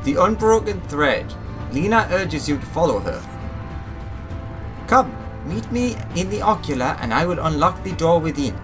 The unbroken thread. Lena urges you to follow her. Come, meet me in the ocular and I will unlock the door within.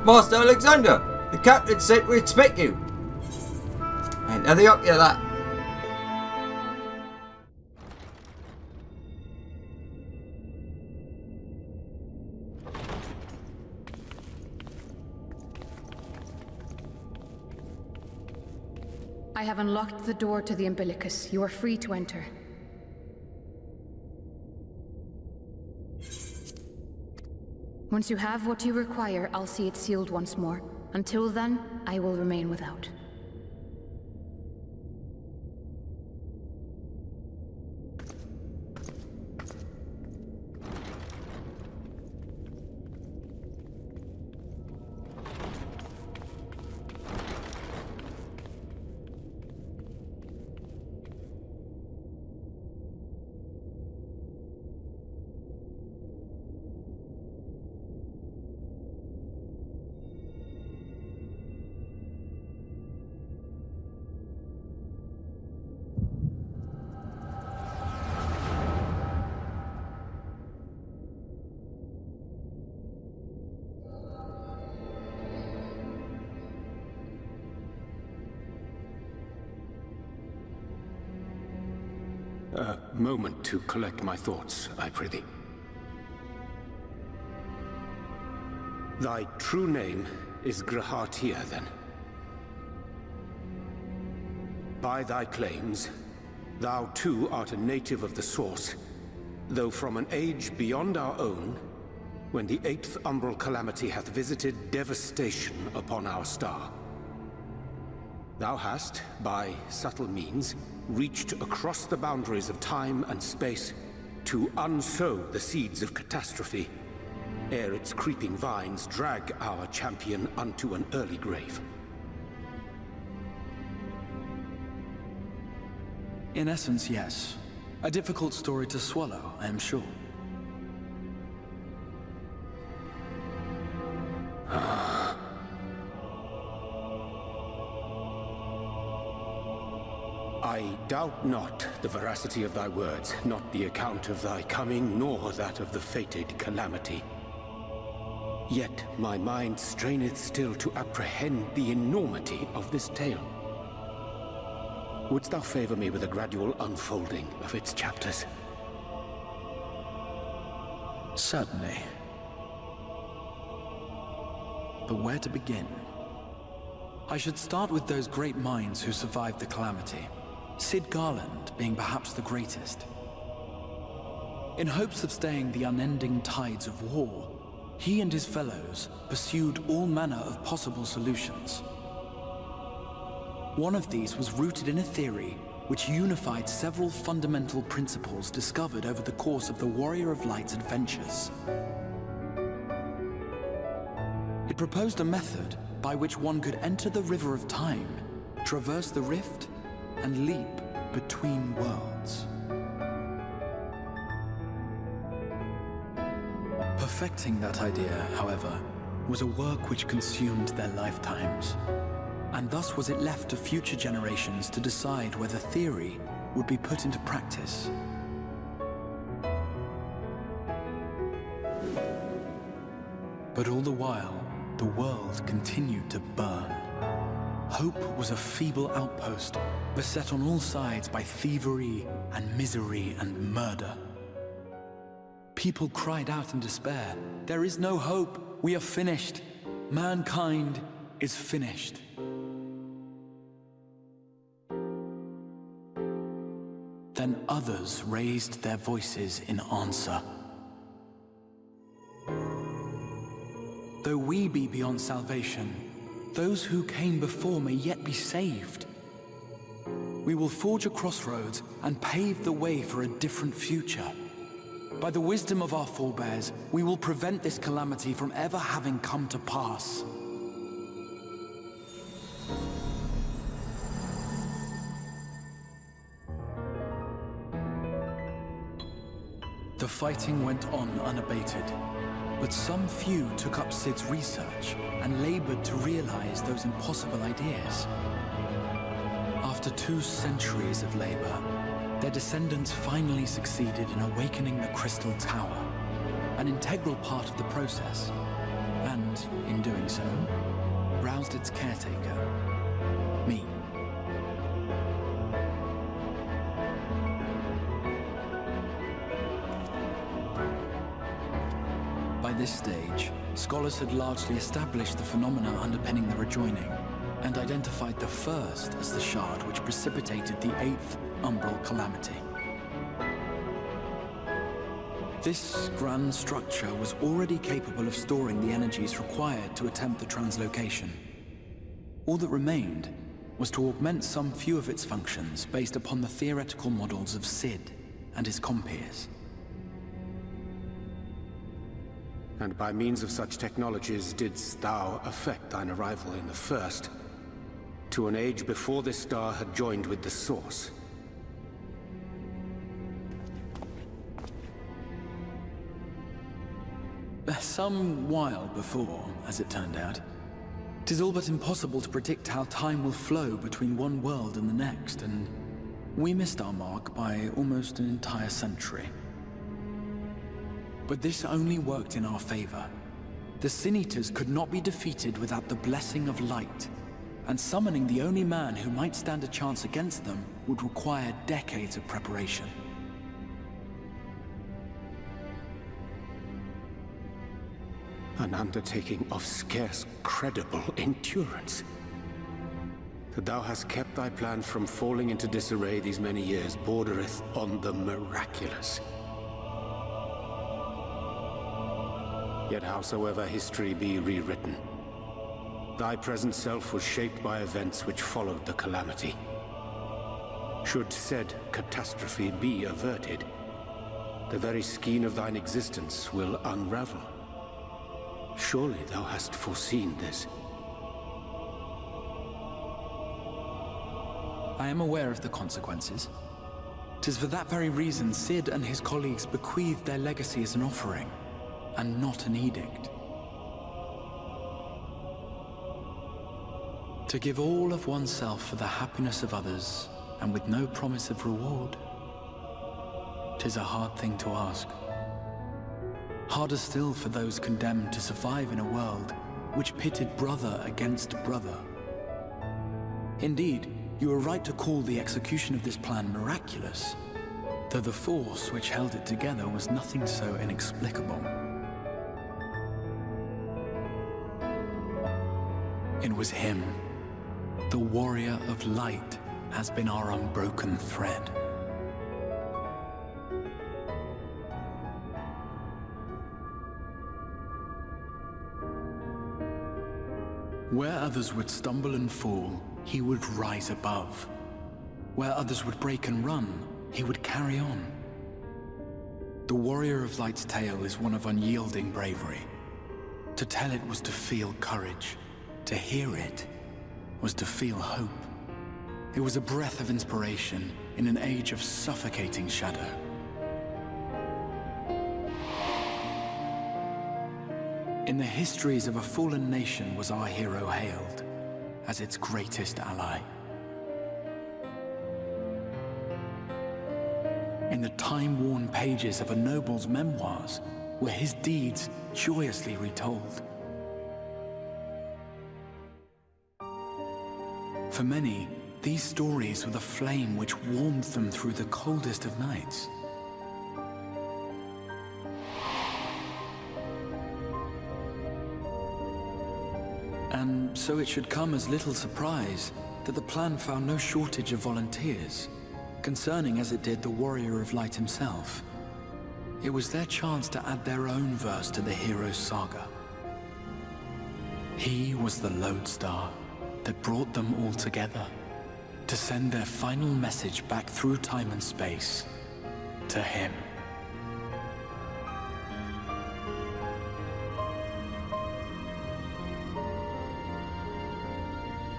Master Alexander, the captain said we expect you. Enter the ocular. I have unlocked the door to the umbilicus. You are free to enter. Once you have what you require, I'll see it sealed once more. Until then, I will remain without. A moment to collect my thoughts, I prithee. Thy true name is Grahatir, then? By thy claims, thou too art a native of the Source, though from an age beyond our own, when the 8th umbral calamity hath visited devastation upon our star. Thou hast, by subtle means, reached across the boundaries of time and space to unsow the seeds of catastrophe, ere its creeping vines drag our champion unto an early grave. In essence, yes. A difficult story to swallow, I am sure. I doubt not the veracity of thy words, not the account of thy coming, nor that of the fated calamity. Yet my mind straineth still to apprehend the enormity of this tale. Wouldst thou favor me with a gradual unfolding of its chapters? Certainly. But where to begin? I should start with those great minds who survived the calamity. Sid Garland being perhaps the greatest. In hopes of staying the unending tides of war, he and his fellows pursued all manner of possible solutions. One of these was rooted in a theory which unified several fundamental principles discovered over the course of the Warrior of Light's adventures. It proposed a method by which one could enter the River of Time, traverse the rift, and leap between worlds. Perfecting that idea, however, was a work which consumed their lifetimes, and thus was it left to future generations to decide whether theory would be put into practice. But all the while, the world continued to burn. Hope was a feeble outpost, beset on all sides by thievery and misery and murder. People cried out in despair, "There is no hope, we are finished. Mankind is finished." Then others raised their voices in answer. though we be beyond salvation, those who came before may yet be saved. We will forge a crossroads and pave the way for a different future. By the wisdom of our forebears, we will prevent this calamity from ever having come to pass. The fighting went on unabated, but some few took up Sid's research and labored to realize those impossible ideas. After 2 centuries of labor, their descendants finally succeeded in awakening the Crystal Tower, an integral part of the process, and, in doing so, roused its caretaker, me. By this stage, scholars had largely established the phenomena underpinning the rejoining, and identified the first as the shard which precipitated the 8th Umbral Calamity. This grand structure was already capable of storing the energies required to attempt the translocation. All that remained was to augment some few of its functions based upon the theoretical models of Sid and his compeers. And by means of such technologies didst thou effect thine arrival in the first, to an age before this star had joined with the Source. Some while before, as it turned out. 'Tis all but impossible to predict how time will flow between one world and the next, and we missed our mark by almost an entire century. But this only worked in our favor. The Sin Eaters could not be defeated without the blessing of light, and summoning the only man who might stand a chance against them would require decades of preparation. An undertaking of scarce credible endurance. That thou hast kept thy plan from falling into disarray these many years bordereth on the miraculous. Yet howsoever history be rewritten, thy present self was shaped by events which followed the calamity. Should said catastrophe be averted, the very skein of thine existence will unravel. Surely thou hast foreseen this. I am aware of the consequences. 'Tis for that very reason Sid and his colleagues bequeathed their legacy as an offering, and not an edict. To give all of oneself for the happiness of others, and with no promise of reward, 'tis a hard thing to ask. Harder still for those condemned to survive in a world which pitted brother against brother. Indeed, you are right to call the execution of this plan miraculous, though the force which held it together was nothing so inexplicable. It was him. The warrior of light has been our unbroken thread. Where others would stumble and fall, he would rise above. Where others would break and run, he would carry on. The warrior of light's tale is one of unyielding bravery. To tell it was to feel courage. To hear it was to feel hope. It was a breath of inspiration in an age of suffocating shadow. In the histories of a fallen nation was our hero hailed as its greatest ally. In the time-worn pages of a noble's memoirs were his deeds joyously retold. For many, these stories were the flame which warmed them through the coldest of nights. And so it should come as little surprise that the plan found no shortage of volunteers, concerning as it did the Warrior of Light himself. It was their chance to add their own verse to the hero's saga. He was the lodestar that brought them all together to send their final message back through time and space to him.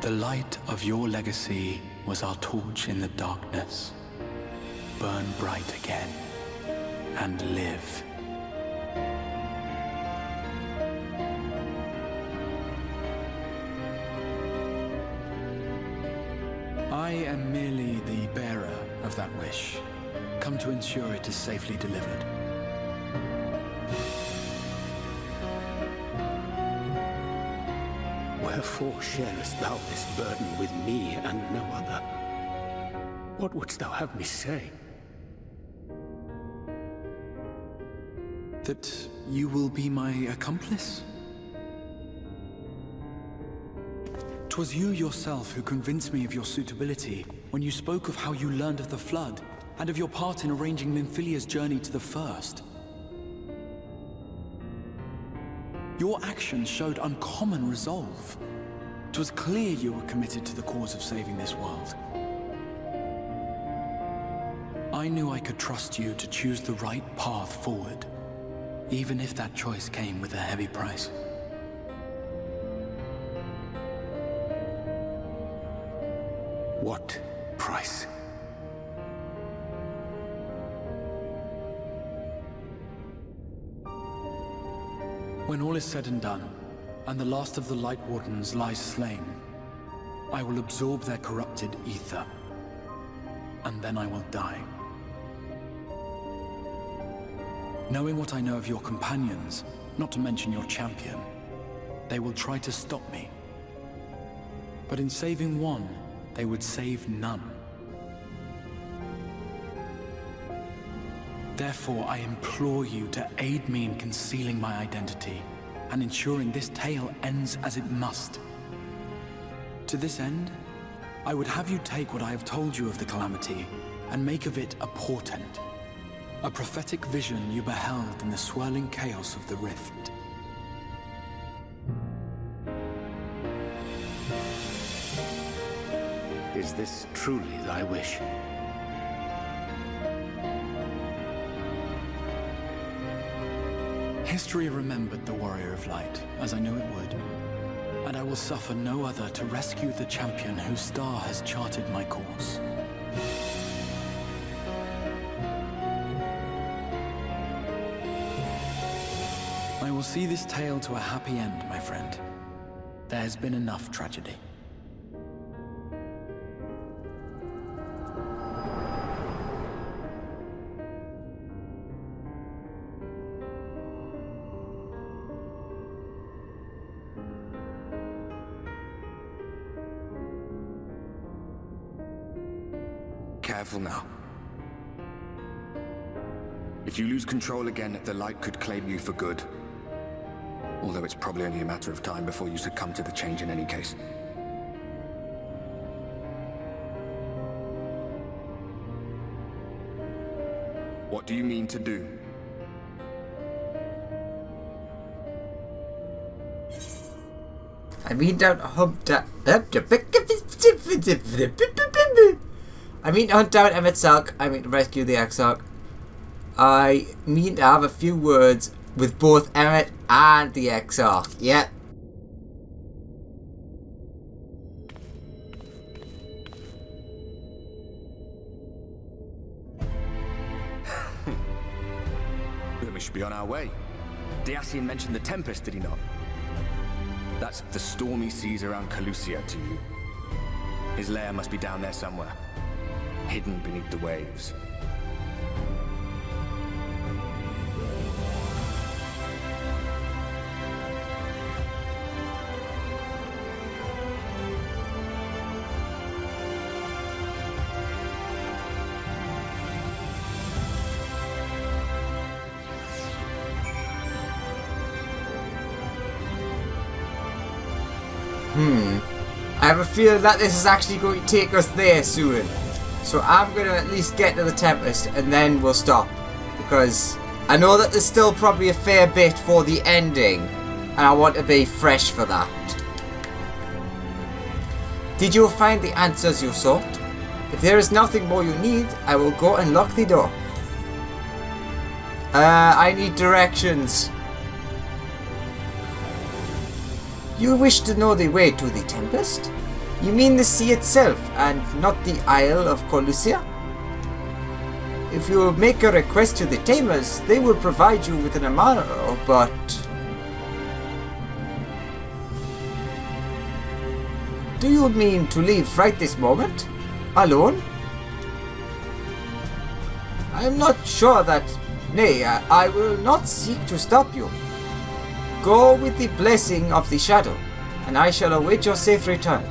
The light of your legacy was our torch in the darkness. Burn bright again and live. I am merely the bearer of that wish, come to ensure it is safely delivered. Wherefore sharest thou this burden with me and no other? What wouldst thou have me say? That you will be my accomplice? 'Twas you yourself who convinced me of your suitability when you spoke of how you learned of the Flood and of your part in arranging Nymphylia's journey to the First. Your actions showed uncommon resolve. 'Twas clear you were committed to the cause of saving this world. I knew I could trust you to choose the right path forward, even if that choice came with a heavy price. What price? When all is said and done, and the last of the Light Wardens lies slain, I will absorb their corrupted ether, and then I will die. Knowing what I know of your companions, not to mention your champion, they will try to stop me. But in saving one, they would save none. Therefore, I implore you to aid me in concealing my identity and ensuring this tale ends as it must. To this end, I would have you take what I have told you of the Calamity and make of it a portent. A prophetic vision you beheld in the swirling chaos of the Rift. Is this truly thy wish? History remembered the Warrior of Light, as I knew it would. And I will suffer no other to rescue the champion whose star has charted my course. I will see this tale to a happy end, my friend. There has been enough tragedy. Careful now. If you lose control again, the light could claim you for good. Although it's probably only a matter of time before you succumb to the change in any case. What do you mean to do? I mean to hunt down Emet-Selch. I mean to rescue the Exarch. I mean to have a few words with both Emet and the Exarch. Yep. Then we should be on our way. Diassian mentioned the Tempest, did he not? That's the stormy seas around Calusia to you. His lair must be down there somewhere, hidden beneath the waves. I have a feeling that this is actually going to take us there soon. So I'm going to at least get to the Tempest and then we'll stop. Because I know that there's still probably a fair bit for the ending. and I want to be fresh for that. Did you find the answers you sought? If there is nothing more you need, I will go and lock the door. I need directions. You wish to know the way to the Tempest? You mean the sea itself, and not the Isle of Colusia? If you make a request to the Tamers, they will provide you with an Amaro, but... Do you mean to leave right this moment? Alone? I am not sure that... Nay, I will not seek to stop you. Go with the blessing of the Shadow, and I shall await your safe return.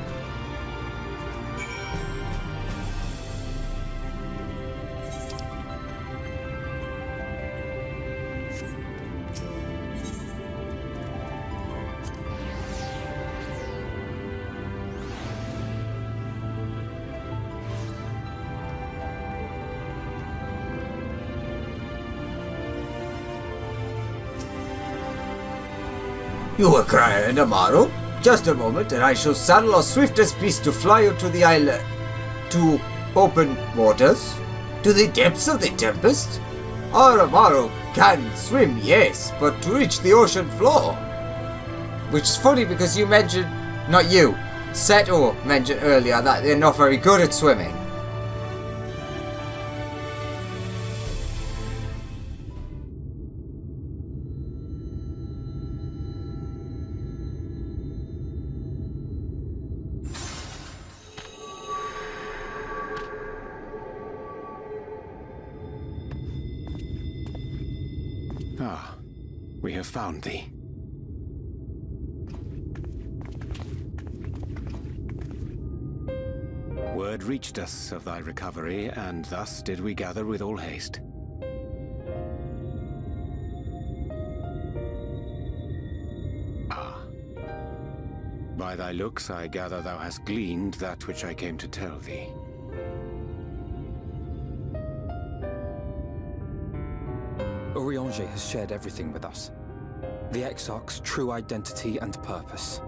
You were crying, Amaro? Just a moment, and I shall saddle our swiftest beast to fly you to the island. To open waters? To the depths of the Tempest? Our Amaro can swim, yes, but to reach the ocean floor. Which is funny because you mentioned, not you, Seto mentioned earlier that they're not very good at swimming. Ah, we have found thee. Word reached us of thy recovery, and thus did we gather with all haste. Ah. By thy looks I gather thou hast gleaned that which I came to tell thee. Urianger has shared everything with us. The Exarch's true identity and purpose.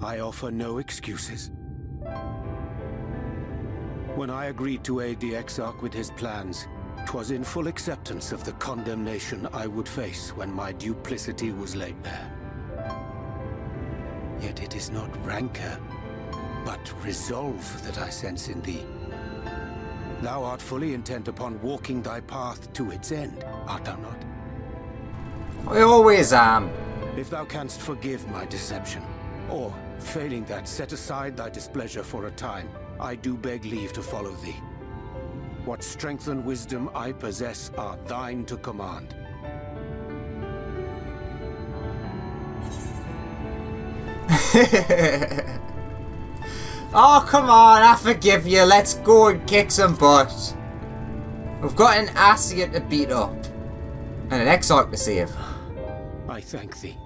I offer no excuses. When I agreed to aid the Exarch with his plans, 'twas in full acceptance of the condemnation I would face when my duplicity was laid bare. Yet it is not rancor, but resolve that I sense in thee. Thou art fully intent upon walking thy path to its end, art thou not? I always am. If thou canst forgive my deception, or, failing that, set aside thy displeasure for a time, I do beg leave to follow thee. What strength and wisdom I possess are thine to command. Oh, come on, I forgive you. Let's go and kick some butt. We've got an Assia to beat up. And an Exarch to save. I thank thee.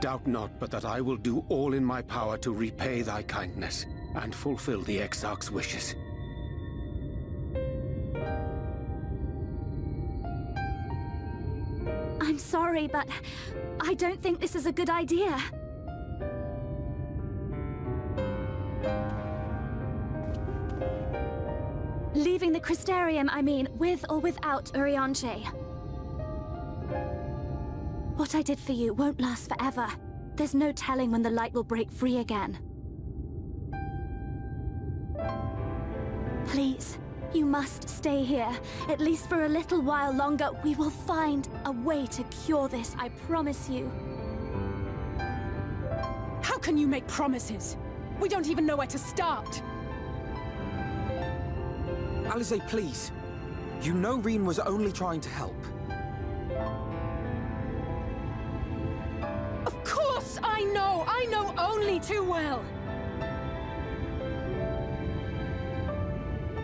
Doubt not but that I will do all in my power to repay thy kindness and fulfill the Exarch's wishes. I'm sorry, but I don't think this is a good idea. Leaving the Crystarium, I mean, with or without Urianger. What I did for you won't last forever. There's no telling when the light will break free again. Please, you must stay here, at least for a little while longer. We will find a way to cure this, I promise you. How can you make promises? We don't even know where to start. Alize, please. You know Reen was only trying to help. Of course I know! I know only too well!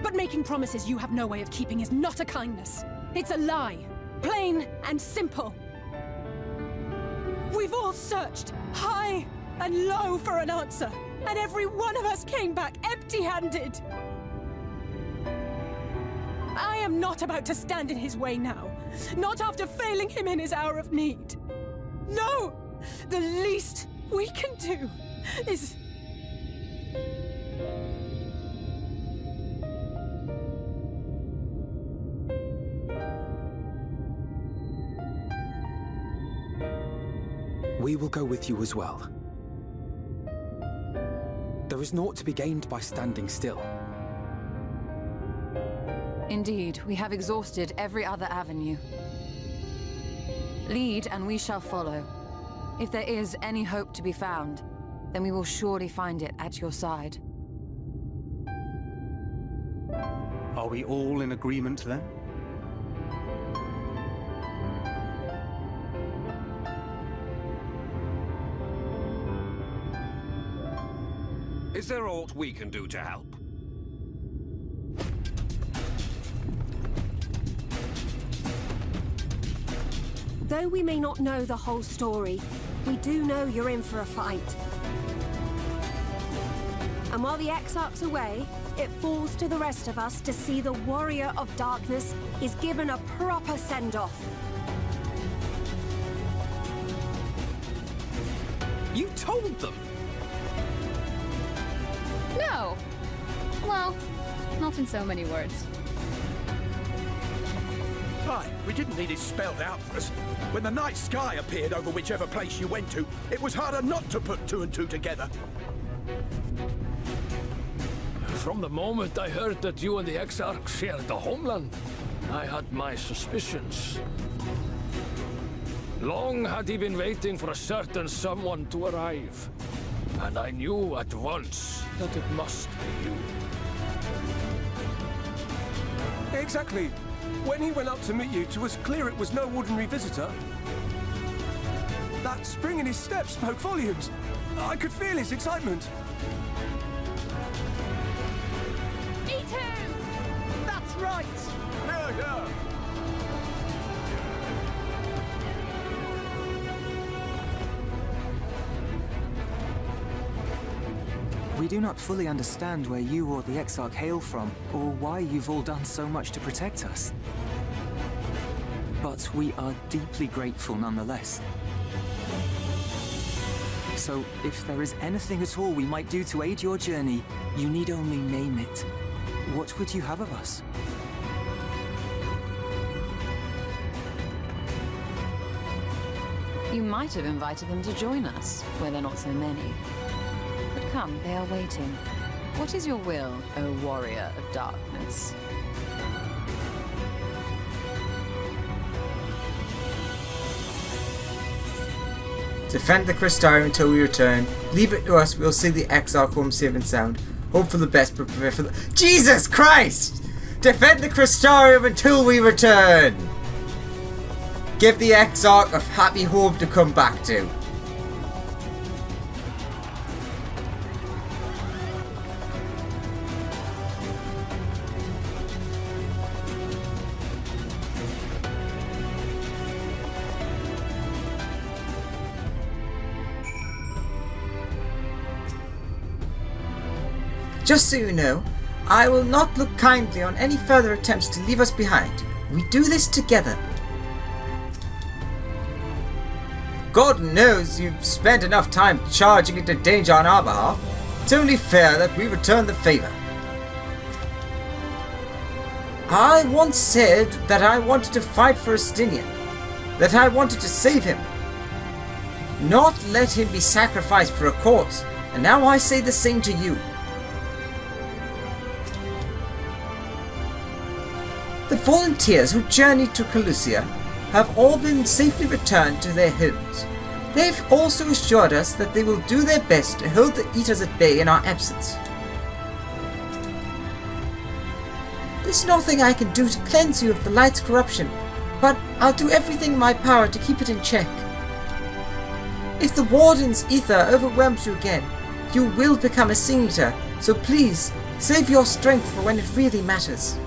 But making promises you have no way of keeping is not a kindness. It's a lie. Plain and simple. We've all searched high and low for an answer, and every one of us came back empty. empty-handed! I am not about to stand in his way now. Not after failing him in his hour of need. No! The least we can do is... We will go with you as well. There is naught to be gained by standing still. Indeed, we have exhausted every other avenue. Lead, and we shall follow. If there is any hope to be found, then we will surely find it at your side. Are we all in agreement then? Is there aught we can do to help? Though we may not know the whole story, we do know you're in for a fight. And while the Exarch's away, it falls to the rest of us to see the Warrior of Darkness is given a proper send-off. You told them! No! Well, not in so many words. Aye, we didn't need it spelled out for us. When the night sky appeared over whichever place you went to, it was harder not to put two and two together. From the moment I heard that you and the Exarch shared the homeland, I had my suspicions. Long had he been waiting for a certain someone to arrive, and I knew at once that it must be you. Exactly. When he went up to meet you, it was clear it was no ordinary visitor. That spring in his step spoke volumes. I could feel his excitement. Me too! That's right! Yeah, yeah. We do not fully understand where you or the Exarch hail from, or why you've all done so much to protect us. But we are deeply grateful nonetheless. So, if there is anything at all we might do to aid your journey, you need only name it. What would you have of us? You might have invited them to join us, where there are not so many. But come, they are waiting. What is your will, O Warrior of Darkness? Defend the Crystarium until we return. Leave it to us, we'll see the Exarch home safe and sound. Hope for the best, but prepare for the— Jesus Christ! Defend the Crystarium until we return! Give the Exarch a happy home to come back to. Just so you know, I will not look kindly on any further attempts to leave us behind. We do this together. God knows you've spent enough time charging into danger on our behalf. It's only fair that we return the favor. I once said that I wanted to fight for Estinian, that I wanted to save him, not let him be sacrificed for a cause, and now I say the same to you. The volunteers who journeyed to Calusia have all been safely returned to their homes. They've also assured us that they will do their best to hold the Eaters at bay in our absence. There's nothing I can do to cleanse you of the light's corruption, but I'll do everything in my power to keep it in check. If the Warden's ether overwhelms you again, you will become a Sin Eater, so please, save your strength for when it really matters.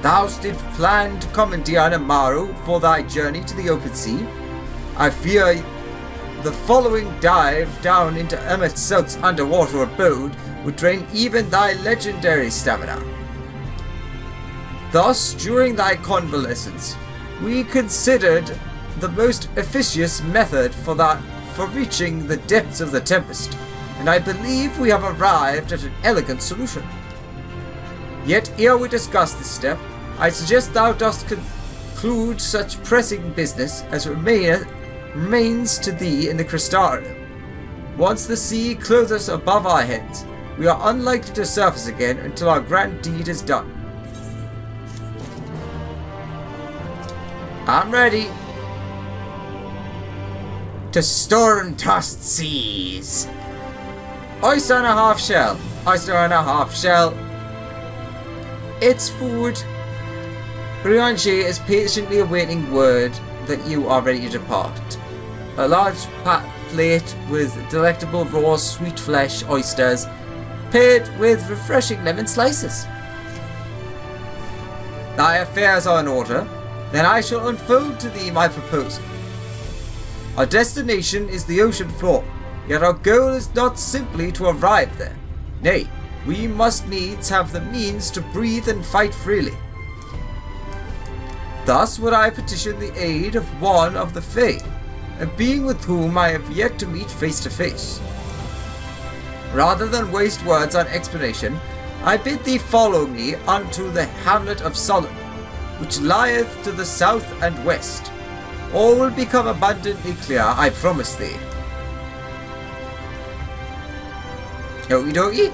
Thou didst plan to commandeer Amaru for thy journey to the open sea. I fear the following dive down into Emet-Selch's underwater abode would drain even thy legendary stamina. Thus, during thy convalescence, we considered the most efficacious method for reaching the depths of the Tempest, and I believe we have arrived at an elegant solution. Yet, ere we discuss this step, I suggest thou dost conclude such pressing business as remains to thee in the Crystarium. Once the sea clothes us above our heads, we are unlikely to surface again until our grand deed is done. I'm ready. To storm-tossed seas. Oyster and a half shell. Oyster and a half shell. It's food. Rianche is patiently awaiting word that you are ready to depart. A large plate with delectable raw sweet flesh oysters, paired with refreshing lemon slices. Thy affairs are in order, then I shall unfold to thee my proposal. Our destination is the ocean floor, yet our goal is not simply to arrive there. Nay, we must needs have the means to breathe and fight freely. Thus would I petition the aid of one of the Fae, a being with whom I have yet to meet face to face. Rather than waste words on explanation, I bid thee follow me unto the hamlet of Solon, which lieth to the south and west. All will become abundantly clear, I promise thee. Okie dokie.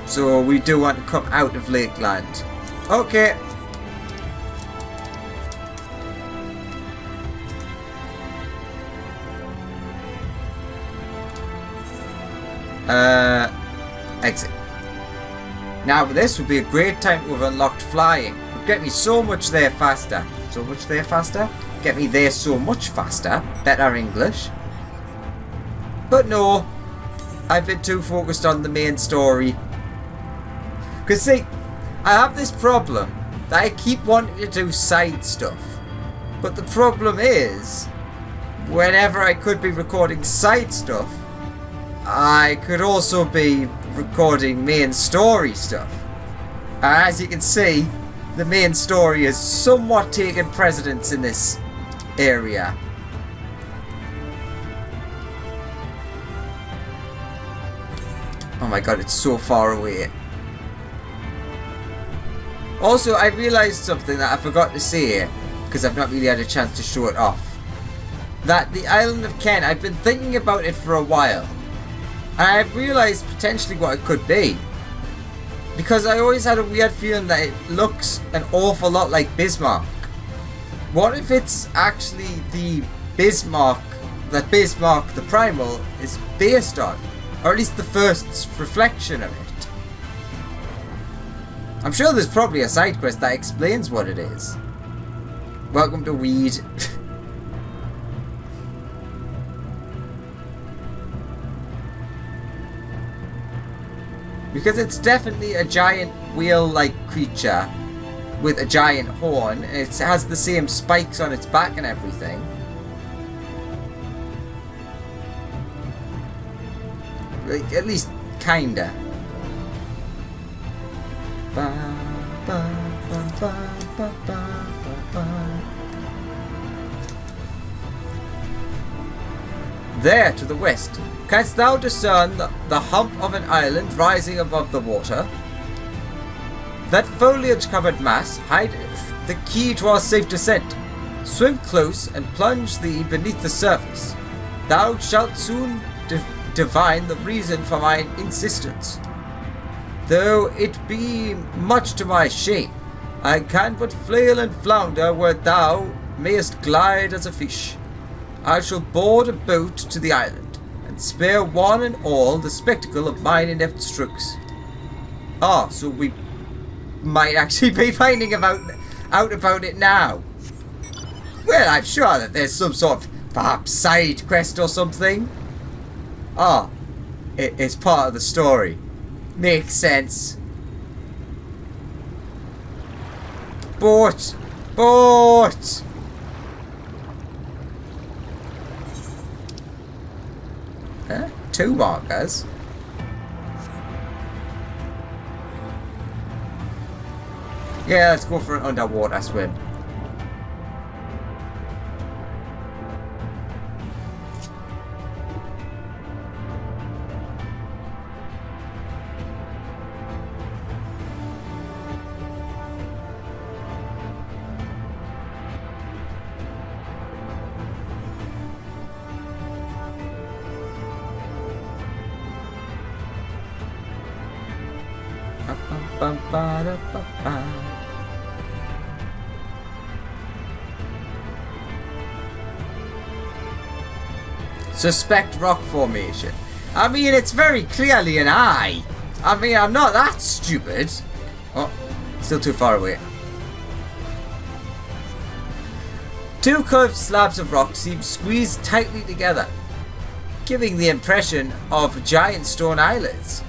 So we do want to come out of Lakeland. Okay. Exit. Now this would be a great time to have unlocked flying. It would get me so much there faster. So much there faster? Get me there so much faster. Better English. But no. I've been too focused on the main story. Because see, I have this problem that I keep wanting to do side stuff. But the problem is, whenever I could be recording side stuff, I could also be recording main story stuff. As you can see, the main story is somewhat taking precedence in this area. Oh my god, it's so far away. Also, I realised something that I forgot to say, because I've not really had a chance to show it off. That the island of Kent, I've been thinking about it for a while. And I've realised potentially what it could be. Because I always had a weird feeling that it looks an awful lot like Bismarck. What if it's actually the Bismarck that Bismarck the Primal is based on? Or at least the first reflection of it. I'm sure there's probably a side quest that explains what it is. Welcome to Weed. Because it's definitely a giant whale-like creature with a giant horn. And it has the same spikes on its back and everything. Like, at least kinda. There, to the west, canst thou discern the hump of an island rising above the water? That foliage-covered mass hideth the key to our safe descent. Swim close and plunge thee beneath the surface. Thou shalt soon divine the reason for mine insistence. Though it be much to my shame, I can but flail and flounder where thou mayest glide as a fish. I shall board a boat to the island, and spare one and all the spectacle of mine inept strokes. Ah, so we might actually be finding out about it now. Well, I'm sure that there's some sort of perhaps side quest or something. Ah, it's part of the story. Makes sense. Boat! Boat! Huh? 2 markers? Yeah, let's go for an underwater swim. Suspect rock formation. I mean, it's very clearly an eye. I mean, I'm not that stupid. Oh, still too far away. 2 curved slabs of rock seem squeezed tightly together, giving the impression of giant stone islets.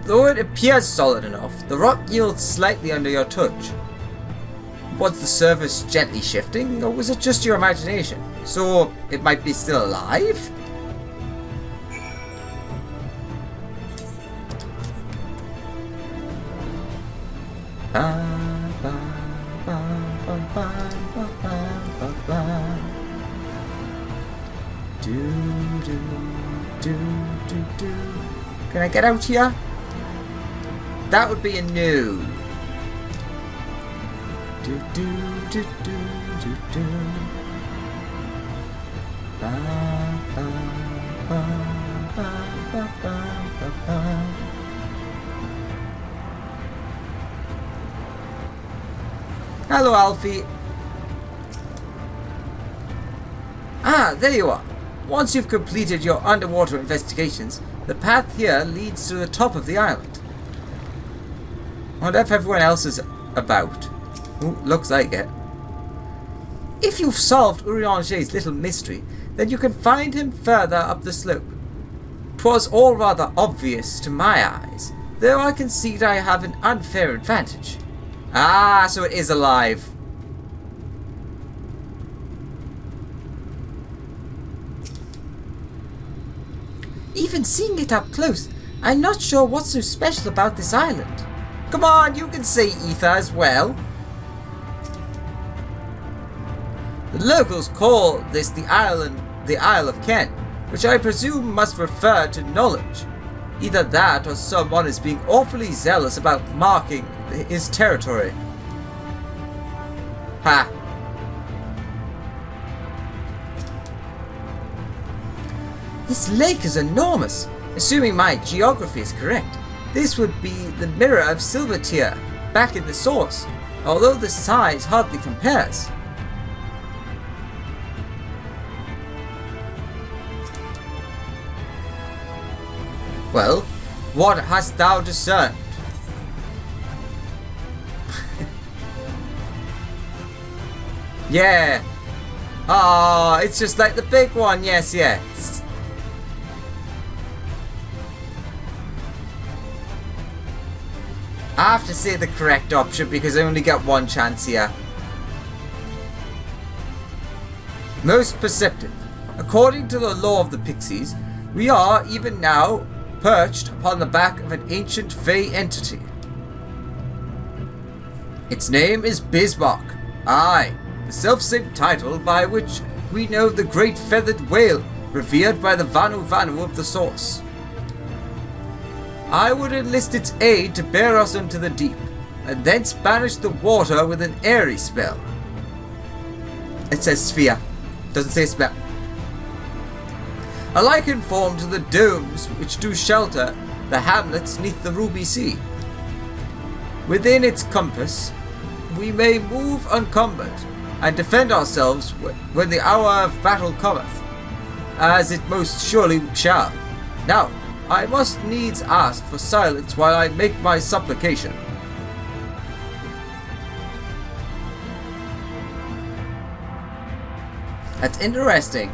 Though it appears solid enough, the rock yields slightly under your touch. Was the surface gently shifting, or was it just your imagination? So it might be still alive? Can I get out here? That would be a no. Hello, Alfie. Ah, there you are. Once you've completed your underwater investigations, the path here leads to the top of the island. I wonder if everyone else is about. Ooh, looks like it. If you've solved Urianger's little mystery, then you can find him further up the slope. 'Twas all rather obvious to my eyes, though I concede I have an unfair advantage. Ah, so it is alive. Even seeing it up close, I'm not sure what's so special about this island. Come on, you can see Ether as well. The locals call this the Isle of Ken, which I presume must refer to knowledge. Either that or someone is being awfully zealous about marking his territory. Ha! This lake is enormous. Assuming my geography is correct, this would be the mirror of Silvertier, back in the source, although the size hardly compares. Well, what hast thou discerned? Yeah. Ah, it's just like the big one. Yes, yes. I have to say the correct option because I only get one chance here. Most perceptive. According to the law of the Pixies, we are, even now, perched upon the back of an ancient Fey entity. Its name is Bismarck. Aye, the self-same title by which we know the great feathered whale revered by the Vanu Vanu of the source. I would enlist its aid to bear us into the deep, and thence banish the water with an airy spell. It says sphere, doesn't say spell. A liken form to the domes which do shelter the hamlets neath the Ruby Sea. Within its compass, we may move uncumbered, and defend ourselves when the hour of battle cometh, as it most surely shall. Now, I must needs ask for silence while I make my supplication. That's interesting.